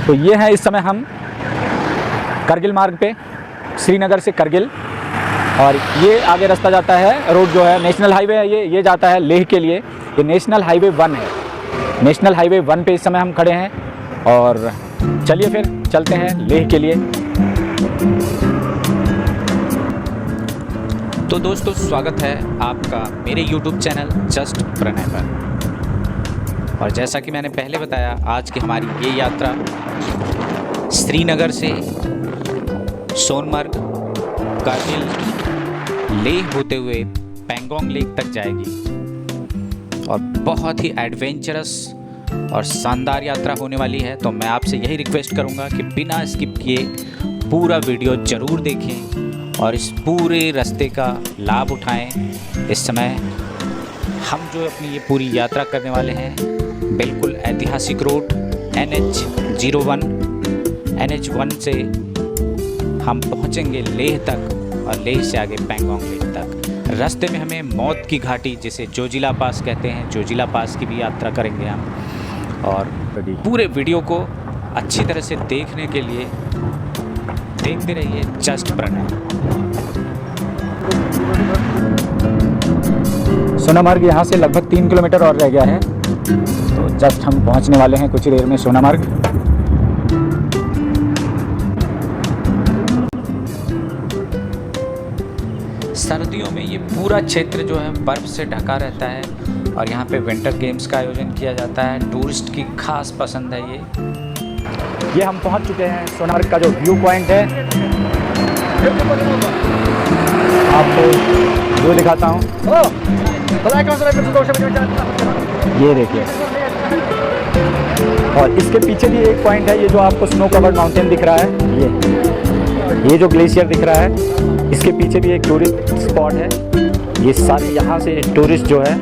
तो ये है, इस समय हम करगिल मार्ग पे, श्रीनगर से करगिल, और ये आगे रास्ता जाता है, रोड जो है नेशनल हाईवे है, ये जाता है लेह के लिए। ये नेशनल हाईवे 1 है। नेशनल हाईवे 1 पे इस समय हम खड़े हैं, और चलिए फिर चलते हैं लेह के लिए। तो दोस्तों, स्वागत है आपका मेरे YouTube चैनल जस्ट प्रणय पर। और जैसा कि मैंने पहले बताया, आज की हमारी ये यात्रा श्रीनगर से सोनमर्ग, करगिल, लेह होते हुए पैंगोंग लेक तक जाएगी, और बहुत ही एडवेंचरस और शानदार यात्रा होने वाली है। तो मैं आपसे यही रिक्वेस्ट करूंगा कि बिना स्किप किए पूरा वीडियो ज़रूर देखें और इस पूरे रास्ते का लाभ उठाएं। इस समय हम जो अपनी ये पूरी यात्रा करने वाले हैं, बिल्कुल ऐतिहासिक रोड NH01, NH1 से हम पहुंचेंगे लेह तक, और लेह से आगे पैंगोंग लेक तक। रास्ते में हमें मौत की घाटी, जिसे जोजिला पास कहते हैं, जोजिला पास की भी यात्रा करेंगे हम। और पूरे वीडियो को अच्छी तरह से देखने के लिए देखते रहिए जस्ट प्रणय। सोनामर्ग यहाँ से लगभग 3 किलोमीटर और रह गया है, तो जस्ट हम पहुँचने वाले हैं कुछ ही देर में सोनामर्ग। सर्दियों में ये पूरा क्षेत्र जो है बर्फ़ से ढका रहता है, और यहाँ पे विंटर गेम्स का आयोजन किया जाता है। टूरिस्ट की खास पसंद है ये हम पहुँच चुके हैं सोनामर्ग का जो व्यू पॉइंट है, आपको वो दिखाता हूँ। ये देखिए, और इसके पीछे भी एक पॉइंट है, ये जो आपको स्नो कवर्ड माउंटेन दिख रहा है, ये जो ग्लेशियर दिख रहा है, इसके पीछे भी एक टूरिस्ट स्पॉट है। ये सारे यहाँ से टूरिस्ट जो है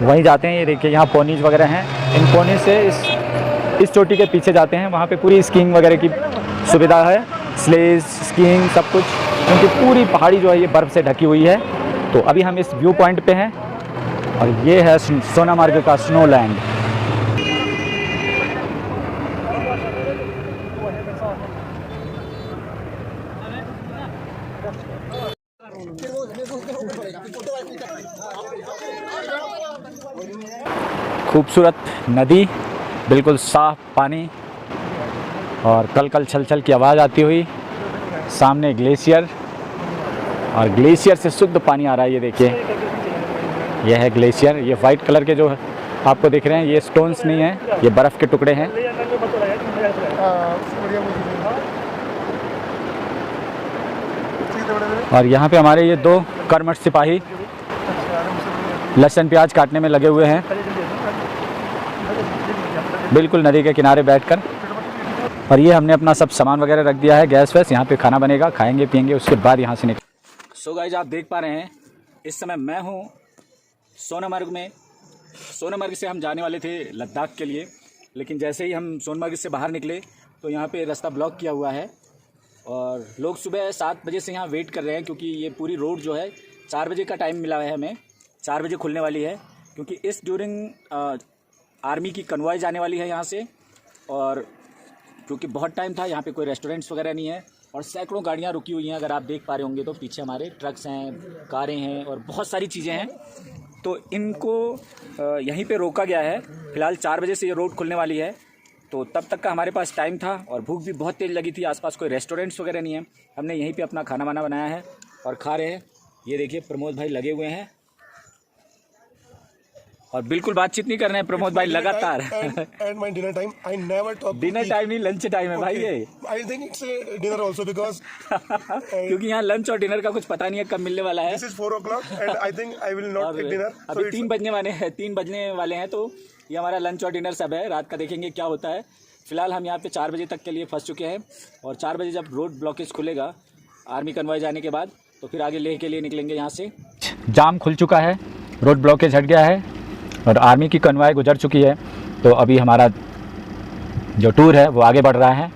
वहीं जाते हैं। ये देखिए, यहाँ पोनीज वगैरह हैं, इन पोनी से इस चोटी के पीछे जाते हैं। वहाँ पे पूरी स्कीइंग वगैरह की सुविधा है, स्लेज, स्कीइंग, सब कुछ। क्योंकि पूरी पहाड़ी जो है ये बर्फ़ से ढकी हुई है। तो अभी हम इस व्यू पॉइंट पे हैं, और ये है सोनामर्ग का स्नो लैंड। खूबसूरत नदी, बिल्कुल साफ पानी, और कल कल छल छल की आवाज़ आती हुई, सामने ग्लेशियर, और ग्लेशियर से शुद्ध पानी आ रहा है। ये देखिए, यह है ग्लेशियर। ये वाइट कलर के जो आपको दिख रहे हैं, ये स्टोन्स नहीं हैं, ये बर्फ़ के टुकड़े हैं। और यहाँ पे हमारे ये 2 कर्मठ सिपाही लहसुन प्याज काटने में लगे हुए हैं, बिल्कुल नदी के किनारे बैठकर। और ये हमने अपना सब सामान वगैरह रख दिया है, गैस वैस, यहाँ पे खाना बनेगा, खाएंगे पिएंगे, उसके बाद यहाँ से निकल। सो गाइस, आप देख पा रहे हैं इस समय मैं हूँ सोनामर्ग में। सोनामर्ग से हम जाने वाले थे लद्दाख के लिए, लेकिन जैसे ही हम सोनमर्ग से बाहर निकले तो यहाँ पे रास्ता ब्लॉक किया हुआ है, और लोग सुबह 7 बजे से यहाँ वेट कर रहे हैं, क्योंकि ये पूरी रोड जो है 4 बजे का टाइम मिला है हमें, 4 बजे खुलने वाली है। क्योंकि इस ड्यूरिंग आर्मी की कन्वॉय जाने वाली है यहाँ से, और क्योंकि बहुत टाइम था, यहाँ पे कोई रेस्टोरेंट्स वगैरह नहीं है, और सैकड़ों गाड़ियाँ रुकी हुई हैं। अगर आप देख पा रहे होंगे तो पीछे हमारे ट्रक्स हैं, कारें हैं, और बहुत सारी चीज़ें हैं। तो इनको यहीं पे रोका गया है। फ़िलहाल 4 बजे से ये रोड खुलने वाली है, तो तब तक का हमारे पास टाइम था, और भूख भी बहुत तेज़ लगी थी। आसपास कोई रेस्टोरेंट्स वगैरह नहीं है, हमने यहीं पे अपना खाना वाना बनाया है और खा रहे हैं। ये देखिए, प्रमोद भाई लगे हुए हैं, और बिल्कुल बातचीत नहीं कर रहे हैं प्रमोद भाई लगातार। And my dinner time, I never talk. Dinner time नहीं, लंच टाइम है भाई ये। I think it's a dinner also because क्योंकि यहाँ लंच और डिनर का कुछ पता नहीं है कब मिलने वाला है। this is 4 o'clock and I think I will not take dinner. अभी 3 बजने वाले हैं, तो ये हमारा लंच और डिनर सब है। रात का देखेंगे क्या होता है। फिलहाल हम यहाँ पे 4 बजे तक के लिए फंस चुके हैं, और 4 बजे जब रोड ब्लॉकेज खुलेगा आर्मी कन्वॉय जाने के बाद, तो फिर आगे लेह के लिए निकलेंगे यहाँ से। जाम खुल चुका है, रोड ब्लॉकेज हट गया है, और आर्मी की कन्वॉय गुजर चुकी है। तो अभी हमारा जो टूर है वो आगे बढ़ रहा है।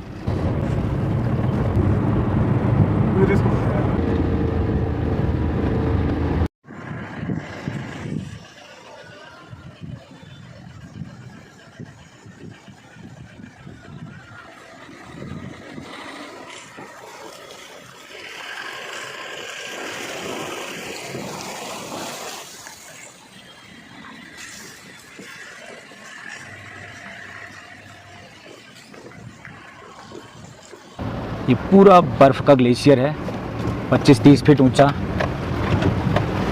ये पूरा बर्फ़ का ग्लेशियर है, 25-30 फीट ऊंचा,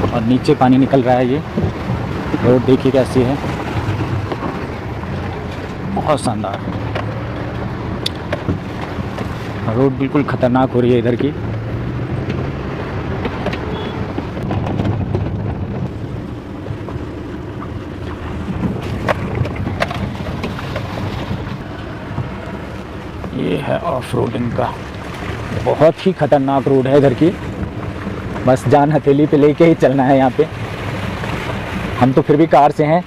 और नीचे पानी निकल रहा है। ये रोड देखिए कैसी है, बहुत शानदार। रोड बिल्कुल ख़तरनाक हो रही है इधर की। ये है ऑफ रोडिंग का, बहुत ही ख़तरनाक रोड है इधर की। बस जान हथेली पे लेके ही चलना है यहाँ पे। हम तो फिर भी कार से हैं,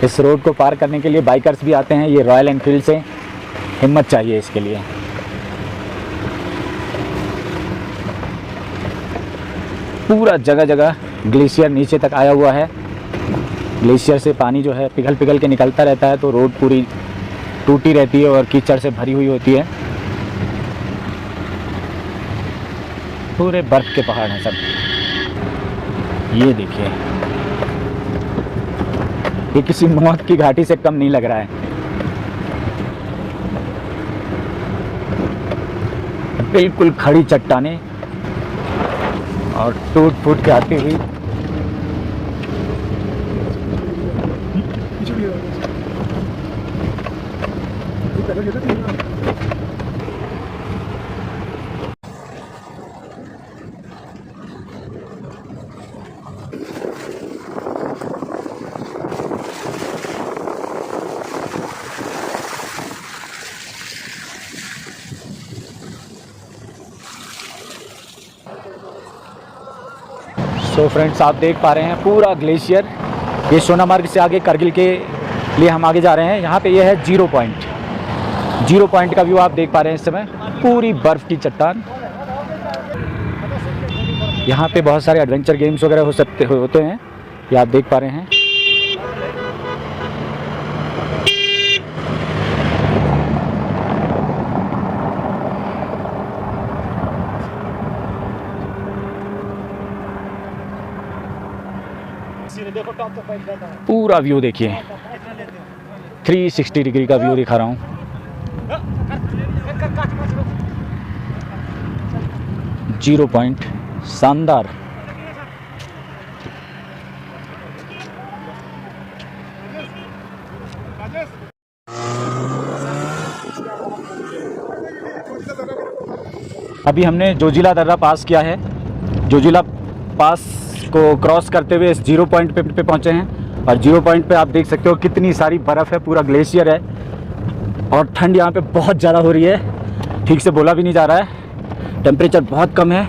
इस रोड को पार करने के लिए बाइकर्स भी आते हैं। ये रॉयल एनफील्ड से, हिम्मत चाहिए इसके लिए। पूरा जगह जगह ग्लेशियर नीचे तक आया हुआ है। ग्लेशियर से पानी जो है पिघल पिघल के निकलता रहता है, तो रोड पूरी टूटी रहती है और कीचड़ से भरी हुई होती है। पूरे बर्फ़ के पहाड़ हैं सब। ये देखिए, ये किसी मौत की घाटी से कम नहीं लग रहा है। बिल्कुल खड़ी चट्टानें और टूट फूट के आती हुई। तो फ्रेंड्स, आप देख पा रहे हैं पूरा ग्लेशियर। ये सोनामार्ग से आगे करगिल के लिए हम आगे जा रहे हैं। यहाँ पे ये है जीरो पॉइंट का व्यू आप देख पा रहे हैं इस समय। पूरी बर्फ़ की चट्टान। यहाँ पे बहुत सारे एडवेंचर गेम्स वगैरह होते हैं, ये आप देख पा रहे हैं। पूरा व्यू देखिए, 360 डिग्री का व्यू दिखा रहा हूँ। जीरो पॉइंट, शानदार। अभी हमने जोजिला दर्रा पास किया है। जोजिला पास को क्रॉस करते हुए इस जीरो पॉइंट पे पहुंचे हैं। और जीरो पॉइंट पे आप देख सकते हो कितनी सारी बर्फ़ है, पूरा ग्लेशियर है। और ठंड यहाँ पे बहुत ज़्यादा हो रही है, ठीक से बोला भी नहीं जा रहा है। टेम्परेचर बहुत कम है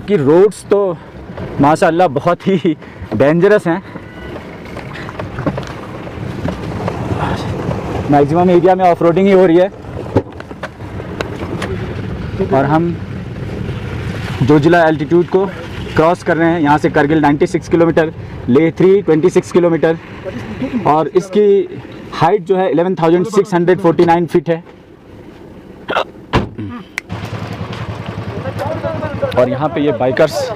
कि रोड्स तो माशाल्लाह बहुत ही डेंजरस हैं। मैक्सिमम एरिया में ऑफ रोडिंग ही हो रही है। और हम जोजिला एल्टीट्यूड को क्रॉस कर रहे हैं। यहाँ से करगिल 96 किलोमीटर, लेह 326 किलोमीटर, और इसकी हाइट जो है 11,649 फीट है। और यहाँ पे ये बाइकर्स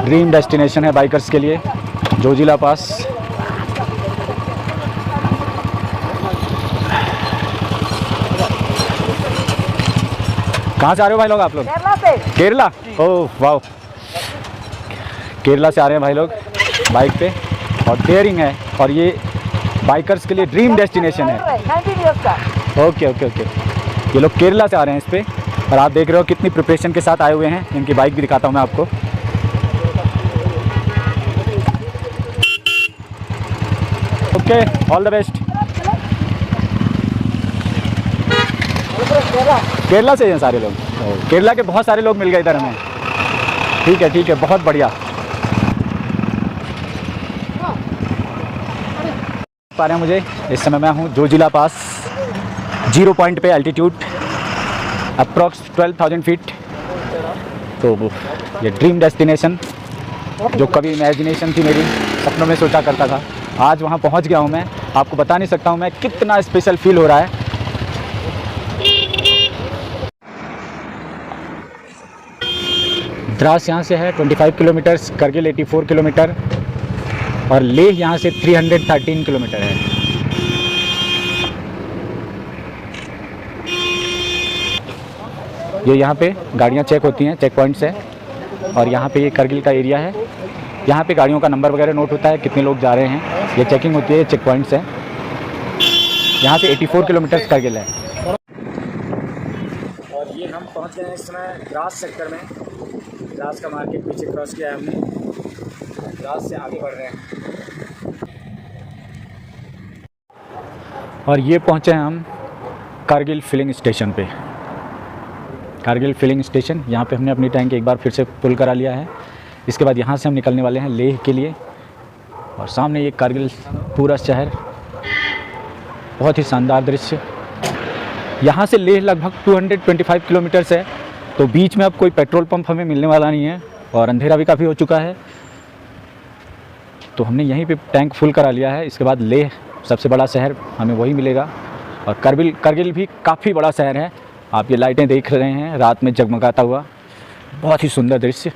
ड्रीम डेस्टिनेशन है बाइकर्स के लिए, जोजिला पास। कहाँ से आ रहे हो भाई लोग आप लोग? केरला से। केरला? ओह वाह, केरला से आ रहे हैं भाई लोग बाइक पे, और डेयरिंग है। और ये बाइकर्स के लिए ड्रीम डेस्टिनेशन है। Okay okay okay. ये लोग केरला से आ रहे हैं इस पे, और आप देख रहे हो कितनी प्रिपरेशन के साथ आए हुए हैं। इनकी बाइक भी दिखाता हूँ मैं आपको। Okay, all the best. Kerala से हैं सारे लोग। केरला के बहुत सारे लोग मिल गए इधर हमें। ठीक है, बहुत बढ़िया। पा रहे हैं मुझे, इस समय मैं हूँ जोजिला पास, जीरो पॉइंट पे, एल्टीट्यूड अप्रॉक्स 12,000 फीट। तो ये ड्रीम डेस्टिनेशन जो कभी इमेजिनेशन थी मेरी, सपनों में सोचा करता था, आज वहाँ पहुँच गया हूँ मैं। आपको बता नहीं सकता हूँ मैं कितना स्पेशल फील हो रहा है। द्रास यहाँ से है 25 किलोमीटर, करगिल 84 किलोमीटर, और लेह यहाँ से 313 किलोमीटर है। ये यहाँ पे गाड़ियाँ चेक होती हैं, चेक पॉइंट्स है। और यहाँ पे ये करगिल का एरिया है, यहाँ पे गाड़ियों का नंबर वगैरह नोट होता है, कितने लोग जा रहे हैं, ये चेकिंग होती है, चेक पॉइंट्स है। यहाँ से 84 किलोमीटर करगिल है। और ये हम पहुँच गए हैं इस समय द्रास सेक्टर में। द्रास का मार्केट पीछे क्रॉस किया है हमने, द्रास से आगे बढ़ रहे हैं। और ये पहुँचे हैं हम कारगिल फिलिंग स्टेशन पे। कारगिल फिलिंग स्टेशन, यहाँ पे हमने अपनी टैंक एक बार फिर से फुल करा लिया है। इसके बाद यहाँ से हम निकलने वाले हैं लेह के लिए। और सामने ये कारगिल पूरा शहर, बहुत ही शानदार दृश्य। यहाँ से लेह लगभग 225 किलोमीटर्स है, तो बीच में अब कोई पेट्रोल पंप हमें मिलने वाला नहीं है और अंधेरा भी काफ़ी हो चुका है, तो हमने यहीं पे टैंक फुल करा लिया है। इसके बाद लेह सबसे बड़ा शहर हमें वही मिलेगा। और करगिल भी काफ़ी बड़ा शहर है। आप ये लाइटें देख रहे हैं रात में जगमगाता हुआ, बहुत ही सुंदर दृश्य।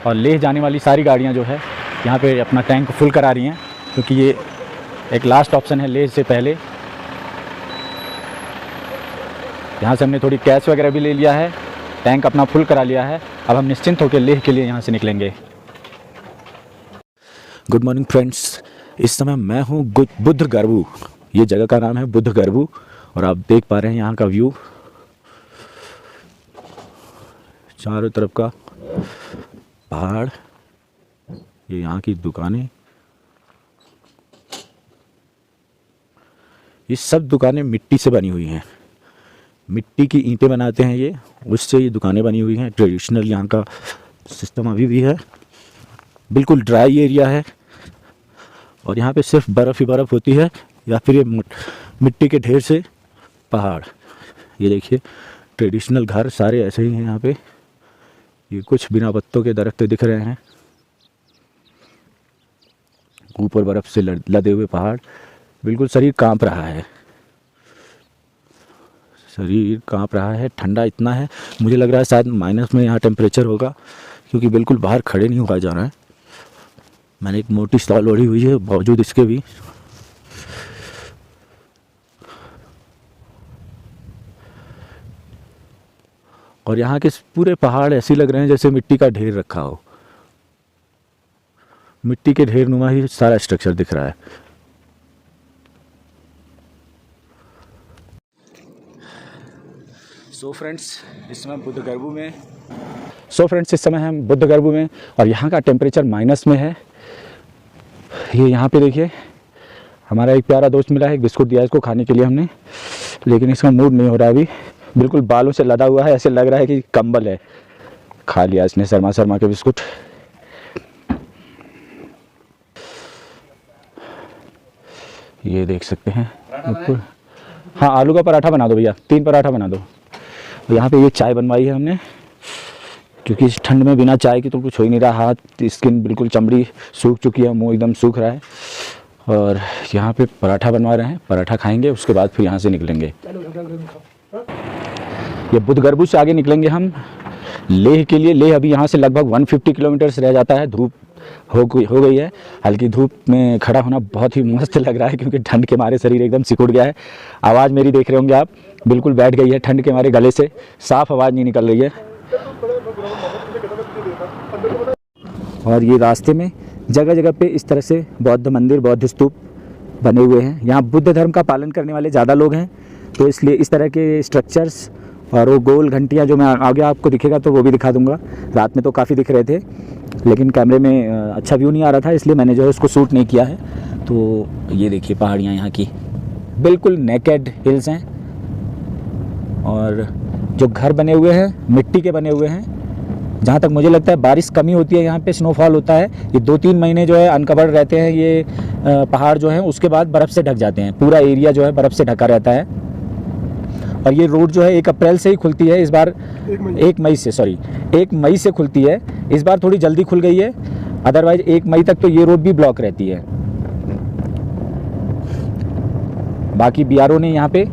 और लेह जाने वाली सारी गाड़ियाँ जो है यहाँ पे अपना टैंक फुल करा रही हैं, क्योंकि ये एक लास्ट ऑप्शन है लेह से पहले। यहाँ से हमने थोड़ी कैश वगैरह भी ले लिया है, टैंक अपना फुल करा लिया है। अब हम निश्चिंत होकर लेह के लिए यहाँ से निकलेंगे। गुड मॉर्निंग फ्रेंड्स, इस समय मैं हूँ बुद्ध गर्बू, ये जगह का नाम है बुद्ध गर्बू। और आप देख पा रहे हैं यहाँ का व्यू, चारों तरफ का पहाड़, ये यहाँ की दुकानें, ये सब दुकानें मिट्टी से बनी हुई हैं, मिट्टी की ईंटें बनाते हैं ये, उससे ये दुकानें बनी हुई हैं। ट्रेडिशनल यहाँ का सिस्टम अभी भी है, बिल्कुल ड्राई एरिया है। और यहाँ पे सिर्फ बर्फ़ ही बर्फ़ होती है, या फिर ये मिट्टी के ढेर से पहाड़। ये देखिए ट्रेडिशनल घर सारे ऐसे ही हैं यहाँ पे। ये कुछ बिना पत्तों के दरख्त दिख रहे हैं, ऊपर बर्फ़ से लदे हुए पहाड़। बिल्कुल शरीर कांप रहा है, शरीर कांप रहा है। ठंडा इतना है, मुझे लग रहा है शायद माइनस में यहाँ टेम्परेचर होगा, क्योंकि बिल्कुल बाहर खड़े नहीं हुआ जा रहा है। मैंने एक मोटी शॉल ओढ़ी हुई है बावजूद इसके भी। और यहाँ के पूरे पहाड़ ऐसे लग रहे हैं जैसे मिट्टी का ढेर रखा हो, मिट्टी के ढेर नुमा ही सारा स्ट्रक्चर दिख रहा है। सो फ्रेंड्स, इस समय बुद्ध गर्बू में और यहाँ का टेम्परेचर माइनस में है। ये यहाँ पे देखिए, हमारा एक प्यारा दोस्त मिला है, एक बिस्कुट दिया इसको खाने के लिए हमने, लेकिन इसका मूड नहीं हो रहा अभी। बिल्कुल बालों से लदा हुआ है, ऐसे लग रहा है कि कंबल है। खा लिया इसने शर्मा के बिस्कुट। ये देख सकते हैं बिल्कुल। हाँ, आलू का पराठा बना दो भैया, 3 पराठा बना दो। यहाँ पे ये चाय बनवाई है हमने, क्योंकि इस ठंड में बिना चाय की तो कुछ हो ही नहीं रहा। हाथ, स्किन बिल्कुल, चमड़ी सूख चुकी है, मुंह एकदम सूख रहा है। और यहाँ पे पराठा बनवा रहे हैं, पराठा खाएंगे, उसके बाद फिर यहाँ से निकलेंगे। ये बुद्ध गर्बू से आगे निकलेंगे हम लेह के लिए। लेह अभी यहाँ से लगभग 150 किलोमीटर्स रह जाता है। धूप हो गई है, हल्की धूप में खड़ा होना बहुत ही मस्त लग रहा है, क्योंकि ठंड के मारे शरीर एकदम सिकुड़ गया है। आवाज़ मेरी देख रहे होंगे आप, बिल्कुल बैठ गई है ठंड के मारे, गले से साफ आवाज़ नहीं निकल रही है। और ये रास्ते में जगह जगह पे इस तरह से बौद्ध मंदिर, बौद्ध स्तूप बने हुए हैं। यहाँ बुद्ध धर्म का पालन करने वाले ज़्यादा लोग हैं, तो इसलिए इस तरह के स्ट्रक्चर्स और वो गोल घंटियाँ जो मैं आगे आपको दिखेगा तो वो भी दिखा दूंगा। रात में तो काफ़ी दिख रहे थे, लेकिन कैमरे में अच्छा व्यू नहीं आ रहा था, इसलिए मैंने जो है उसको शूट नहीं किया है। तो ये देखिए पहाड़ियाँ यहाँ की, बिल्कुल नेकेड हिल्स हैं। और जो घर बने हुए हैं मिट्टी के बने हुए हैं। जहाँ तक मुझे लगता है बारिश कमी होती है यहाँ पे, स्नोफॉल होता है। ये 2-3 महीने जो है अनकवर्ड रहते हैं ये पहाड़ जो हैं, उसके बाद बर्फ़ से ढक जाते हैं। पूरा एरिया जो है बर्फ़ से ढका रहता है। और ये रोड जो है 1 अप्रैल से ही खुलती है, इस बार 1 मई से खुलती है। इस बार थोड़ी जल्दी खुल गई है, अदरवाइज 1 मई तक तो ये रोड भी ब्लॉक रहती है। बाकी BRO ने यहाँ पे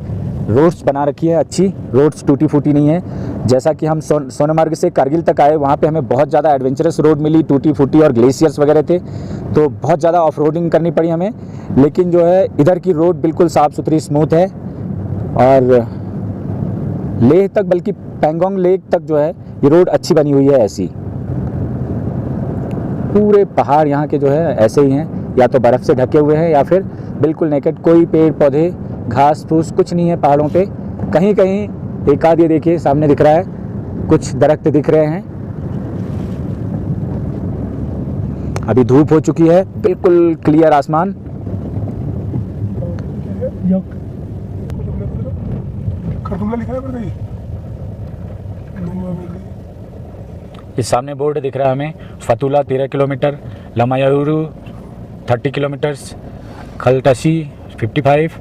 रोड्स बना रखी है, अच्छी रोड्स, टूटी फूटी नहीं है। जैसा कि हम सोनमर्ग से कारगिल तक आए, वहाँ पे हमें बहुत ज़्यादा एडवेंचरस रोड मिली, टूटी फूटी और ग्लेशियर्स वगैरह थे, तो बहुत ज़्यादा ऑफ रोडिंग करनी पड़ी हमें। लेकिन जो है इधर की रोड बिल्कुल साफ़ सुथरी, स्मूथ है। और लेह तक, बल्कि पैंगोंग लेक तक जो है ये रोड अच्छी बनी हुई है। ऐसी पूरे पहाड़ यहाँ के जो है ऐसे ही हैं, या तो बर्फ़ से ढके हुए हैं या फिर बिल्कुल नेकेड, कोई पेड़ पौधे घास फूस कुछ नहीं है पहाड़ों पे। कहीं कहीं एक आध, ये देखिए सामने दिख रहा है, कुछ दरख्त दिख रहे हैं। अभी धूप हो चुकी है, बिल्कुल क्लियर आसमान। खरदुंगला लिखा है पर इस सामने बोर्ड दिख रहा है हमें, Fatula 13 kilometre, Lamayuru 30 kilometres, Khaltsi 55,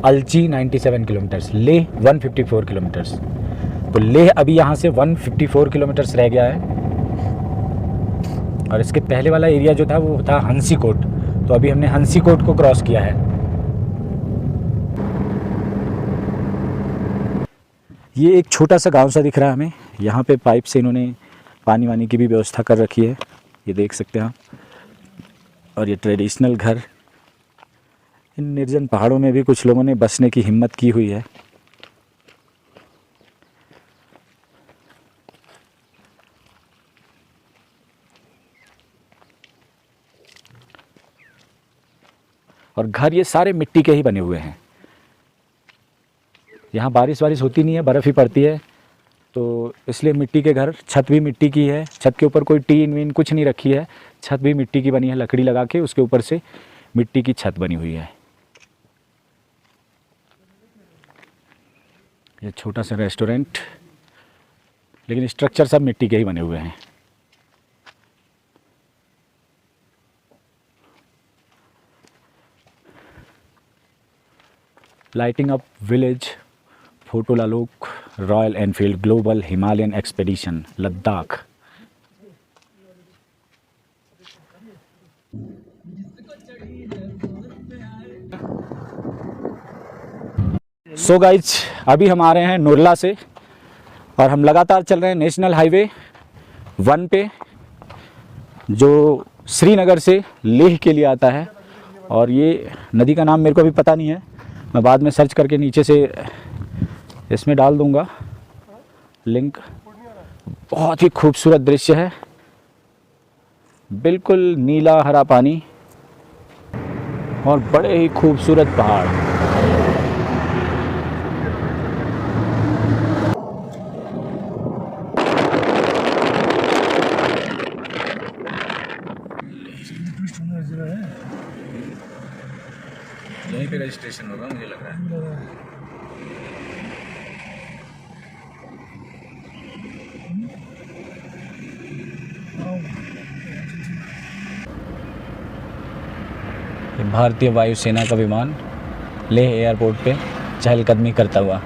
Alchi 97 kilometres, Leh 154 kilometres. तो लेह अभी यहाँ से 154 किलोमीटर्स रह गया है। और इसके पहले वाला एरिया जो था वो था हंसी कोट, तो अभी हमने हंसी कोट को क्रॉस किया है। ये एक छोटा सा गांव सा दिख रहा है हमें, यहाँ पे पाइप से इन्होंने पानी वानी की भी व्यवस्था कर रखी है, ये देख सकते हैं आप। और ये ट्रेडिशनल घर, इन निर्जन पहाड़ों में भी कुछ लोगों ने बसने की हिम्मत की हुई है। और घर ये सारे मिट्टी के ही बने हुए हैं। यहाँ बारिश वारिश होती नहीं है, बर्फ़ ही पड़ती है, तो इसलिए मिट्टी के घर, छत भी मिट्टी की है, छत के ऊपर कोई टीन वीन कुछ नहीं रखी है, छत भी मिट्टी की बनी है, लकड़ी लगा के उसके ऊपर से मिट्टी की छत बनी हुई है। ये छोटा सा रेस्टोरेंट, लेकिन स्ट्रक्चर सब मिट्टी के ही बने हुए हैं। लाइटिंग अप विलेज, फोटो लालूक, Royal Enfield Global Himalayan Expedition Ladakh. So guys, अभी हम आ रहे हैं नुरला से और हम लगातार चल रहे हैं नेशनल हाईवे 1 पे, जो श्रीनगर से लेह के लिए आता है। और ये नदी का नाम मेरे को अभी पता नहीं है, मैं बाद में सर्च करके नीचे से इसमें डाल दूंगा लिंक। बहुत ही खूबसूरत दृश्य है, बिल्कुल नीला हरा पानी और बड़े ही खूबसूरत पहाड़। यहीं पे रजिस्ट्रेशन होगा मुझे लग रहा है। भारतीय वायुसेना का विमान लेह एयरपोर्ट पे चहलकदमी करता हुआ।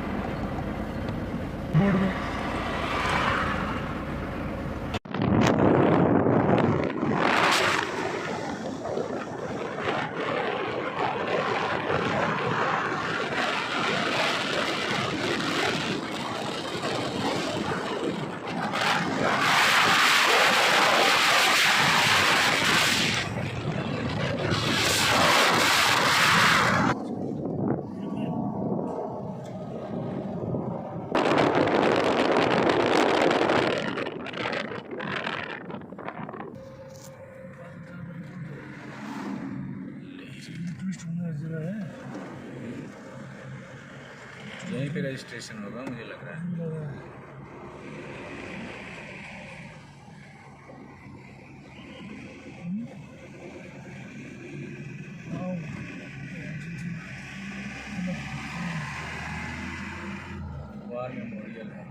यहीं पे रजिस्ट्रेशन होगा मुझे लग रहा है। वार मेमोरियल है।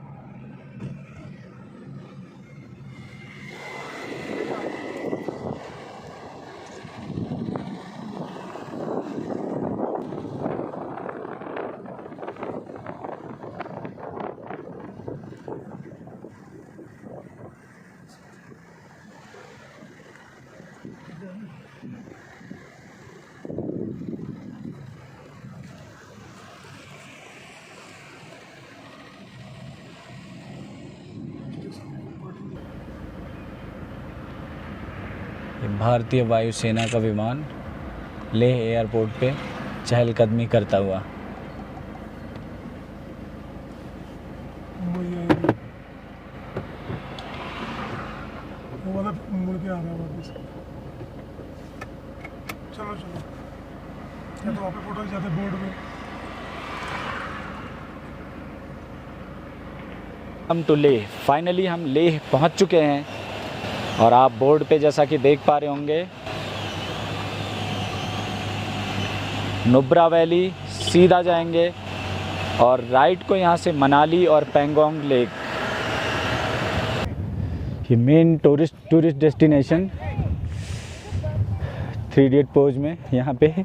भारतीय वायुसेना का विमान लेह एयरपोर्ट पे चहलकदमी करता हुआ। चलो चलो, या तो वहाँ पे फोटो जाते बोर्ड में। हम टू लेह, फाइनली हम लेह पहुंच चुके हैं। और आप बोर्ड पे जैसा कि देख पा रहे होंगे, नुब्रा वैली सीधा जाएंगे और राइट को यहाँ से मनाली और पेंगोंग लेक, ये main tourist destination 3 idiot pose में यहाँ पे।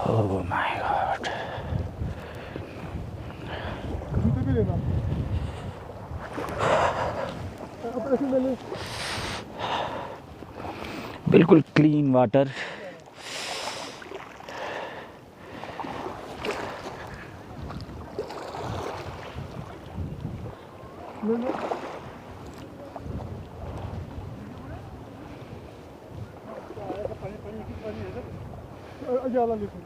Oh my God. जूते भी लेना। अब ऐसे ले ले। बिल्कुल क्लीन वाटर। ले ले। अजाला लिखो।